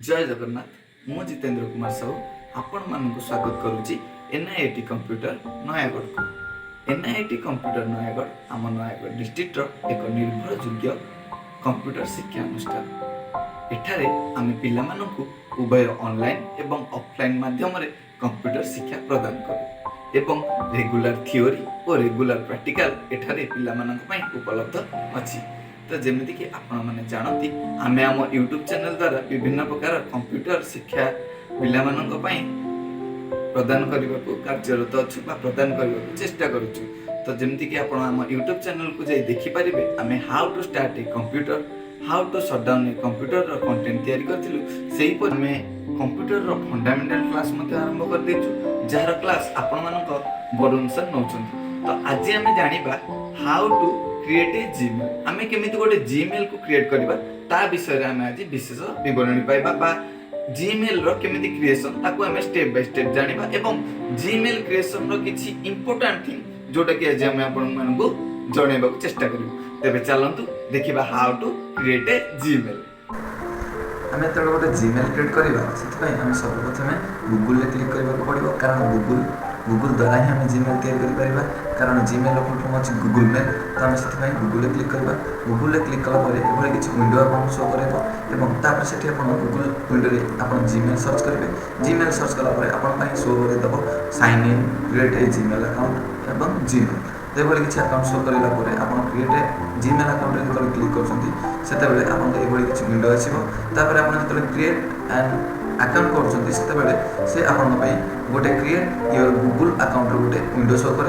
जय जगन्नाथ मु जितेंद्र कुमार साहू आपण मानक स्वागत करुच्ची एनआईटी कंप्यूटर नयागढ़ को। एनआईटी कंप्यूटर नयागढ़ आम नयागढ़ डिस्ट्रिक्टर एक निर्भरयोग्य कंप्यूटर शिक्षा अनुष्ठान। एठारे आम पिलामानंकु उभय ऑनलाइन एवं ऑफलाइन माध्यम रे कंप्यूटर शिक्षा प्रदान करू एवं रेगुलर थियोरी और रेगुलर प्रैक्टिकल एठारे पिलामानंक पई उपलब्ध अछि। तो जमीती कि आपण मैंने जानती आम आम यूट्यूब चैनल द्वारा विभिन्न प्रकार कंप्यूटर शिक्षा पिला प्रदान करने को कार्यरत अच्छु प्रदान करने को चेष्टा करुचु। तो जमीती कि आपण आम यूट्यूब चैनल को जाई देखि परिबे आम how to start a computer, how to shut down a computer content तैयारी करथिलु। सेही पर आम कंप्यूटर रो फंडामेंटल क्लास मध्ये आरंभ कर देछु, जार क्लास आपण मानक बरुण सर नउछंती। तो आज आम जानिबा how to create a Gmail, आम केमिति गोटे जीमेल को क्रिएट करबा ता विषय रे आम आज विशेष विवरणी पाइबा बा जीमेल रो केमिति क्रिएशन ताको आम स्टेप बाय स्टेप जानिबा एवं जीमेल क्रिएशन रो किछि इंपोर्टेंट थिंग जोटा कि आज आम आपण मानकु जणैबा को चेष्टा करिबु। तेबे चलंतु देखिबा how to create a Gmail. आम जो गोटे जीमेल क्रिएट करवा से आम सर्वप्रथम गूगल क्लिक करने पड़ो, कारण गूगल द्वारा ही आम जीमेल तैयारी कर, कारण जीमेल फुल फॉर्म अच्छी गूगल मेल। तो आम से गूगल क्लिक करवा, गूगल क्लिक कलापर ये किसी विंडो आपको शो कर से गूगल विंडो में आप जीमेल सर्च करेंगे। जीमेल सर्च कलापर आप शो करदेव sign in create a Gmail account एवं जीमेल। तो ये किसी अकाउंट शो कराला आप क्रिएट ए जीमेल अकाउंट जो क्लिक करते आपको ये किसी विंडो आसपर आप जो क्रिएट एंड अकाउंट करते गोटे क्रिएट योर गूगल अकाउंट गोटे विंडो शो कर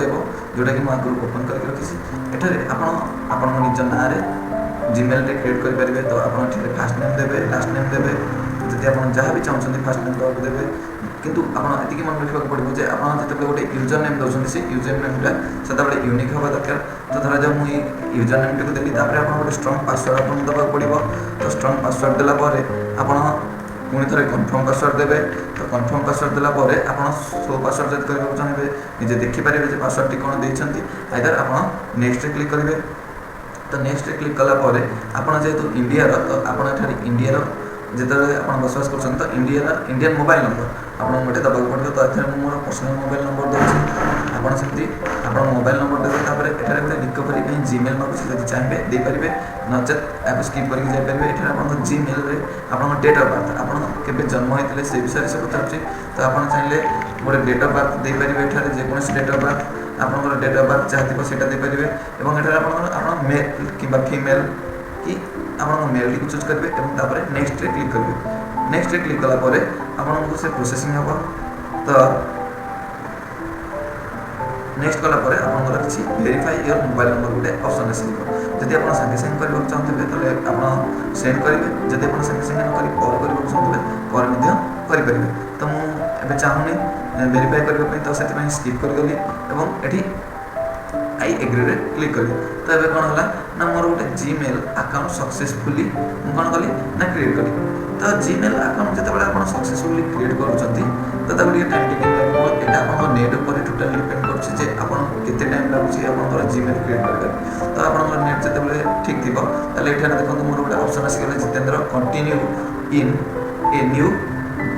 जोटा कि मुझे ओपन करके रखी। एठारे आपण निज ना जीमेल रे क्रिएट करेंगे। तो आप फास्ट नेम देवे, लास्ट नेम देवे, जब आप जहाँ भी चाहते फास्ट नेम दवा देवे, किंतु आप ये मन रखा पड़ो जे आप जो गोटे यूजर नेम दौरान से यूजर नेमटा से यूनिक हवा दरकार। तो धरा जाओ मुझे यूजर नेम टी देली आप गोटे स्ट्रंग पासवर्ड आपको देवाक पड़ो। तो स्ट्रंग पासवर्ड देलापर आप पुणी थे कन्फर्म पासवर्ड देवे। तो कन्फर्म पासवर्ड देलापर आप शो पासवर्ड जब करने चाहिए निजे देखिपारे पासवर्ड टी कौन देते आइदर आप नेक्स्ट क्लिक करेंगे। तो नेक्स्ट क्लिक कलापर आप जेहेतु इंडिया तो आप इंडिया जिते आप बसवास कर तो इंडियन मोबाइल नंबर आपको गोटे दबाक पड़ो। तो ये मोर पर्सनल मोबाइल नंबर दूसरी आपमती आप मोबाइल नंबर देते एठार गोटे रिकवरी जीमेल मांगे जब चाहिए देपारे नचेत आप स्किप करके जापारे। एठार आप जीमेल आप डेट ऑफ बर्थ आप जन्म होते से विषय से पचार। तो आप चाहिए गोटे डेट ऑफ बर्थ देपारे एठार जेकोसी डेट ऑफ बर्थ आप डेट ऑफ बर्थ जहाँ थी से देपारे। और एठार आप मेल कि फीमेल कि आप मेल टी चूज करेंगे और नेक्स्ट क्लिक करेंगे। नेक्स्ट क्लिक कलापर आपको से प्रोसेसिंग हम। तो नेक्स्ट कलापर आप किसी वेरीफाई योर मोबाइल नंबर गोटे ऑप्शन आसो। जदि आप सागे सागे करने चाहते तो आप सेंड करेंगे, जदि आप सागे सागे न कॉल करने चाहते करेंगे। तो मुझे चाहूनी वेरीफाई करने तो से स्किप करगली और ये आई एग्री रे क्लिक करी। तो ये कौन है ना मोर गोटे जीमेल अकाउंट सक्सेसफुली कौन कली ना क्रिएट करी। तो जीमेल अकाउंट जिते आप सक्सेसफुली क्रिएट करुँच तो टाइम टेकिंग लगे। यहाँ आप नेट पर टोटाल डिपेंड करते टाइम लगुच आप जीमेल क्रिएट करेंगे। तो आप नेट जिते ठीक थी ये देखो मोर गोटे ऑप्शन आसीगला जितेंद्र continue in a new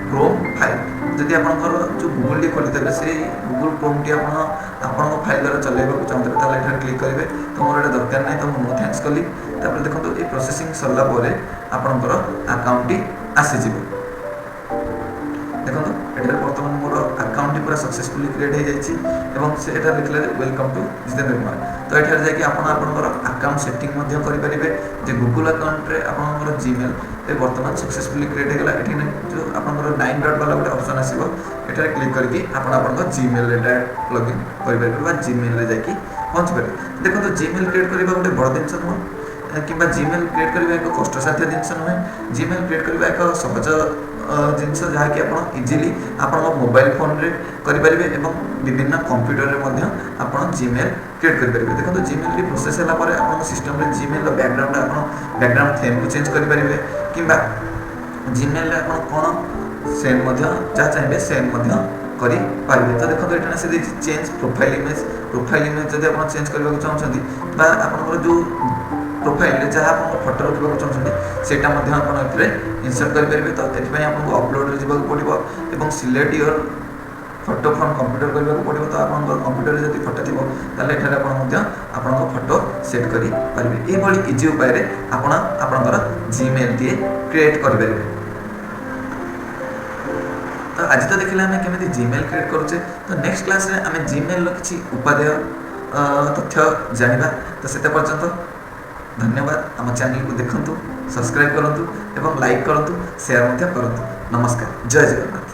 Chrome file. जदि आपंकर जो गूगल टी खोली से गूगल क्रोम टी आप फाइल द्वारा चलैक चाहते हैं क्लिक करेंगे। तो मोर ये दरकार नहीं तो नो थैंक्स कली। देखो ये प्रोसेसिंग सरला आपंकर अकाउंट टी आसीज। देखो ये बर्तमान मोर अकाउंट पूरा सक्सेसफुली क्रिएट हो जाए से लिखले वेलकम टू जितेंद्र कुमार। तो ये जाकि आपंकर अकाउंट सेटिंग करेंगे जे गूगल अकाउंट रे आपंकर जीमेल ये बर्तमान सक्सेसफुली क्रिएट होगा। ये जो आपंकर 9 डॉट वाला गोटे ऑप्शन आसो ये क्लिक करके आप जीमेल डायरेक्ट लॉगिन करेंगे जीमेल रे जाकि पहुँच पारे। देखो तो जीमेल क्रिएट करने गोटे बड़ जिनस नुह कि जीमेल क्रिएट करने एक कष्टसाध्य जिनस नुहे। जीमेल क्रिएट करने एक सहज जिनस जहाँकि आप इजिली आप मोबाइल फोन रे करेंगे और विभिन्न कंप्यूटर में आप जीमेल क्रिएट करेंगे। देखो तो जीमेल की प्रोसेस है आप सिस्टम रे जीमेल बैकग्राउंड आप बैकग्राउंड थीम को चेंज करेंगे कि जीमेल आप कौन सेंड जहाँ चाहिए सेंड करें। तो देखो तो ये से चेंज प्रोफाइल इमेज जब आप चेंज करने चाहते आप जो प्रोफाइल जहाँ आप फोटो रखा चाहते सेटा इनसर्ट करेंगे। तो ये आपको अपलोड जावाक पड़ो और select your photo from computer करने को पड़ो। तो आप कंप्यूटर जब फोटो थी आपन फोटो सेट करेंगे। ये इजी उपाय आपणकर जीमेल टी क्रिएट करेंगे। तो आज तो देखिए आम केमी जीमेल क्रिएट करुचे। तो नेक्स्ट क्लास रे आम जीमेल किसी उपादेय तथ्य जाना। तो से पर्यंत धन्यवाद। आम चैनल को देखु, सब्सक्राइब करूँ, लाइक करूँ, शेयर करूँ। नमस्कार, जय जगन्नाथ।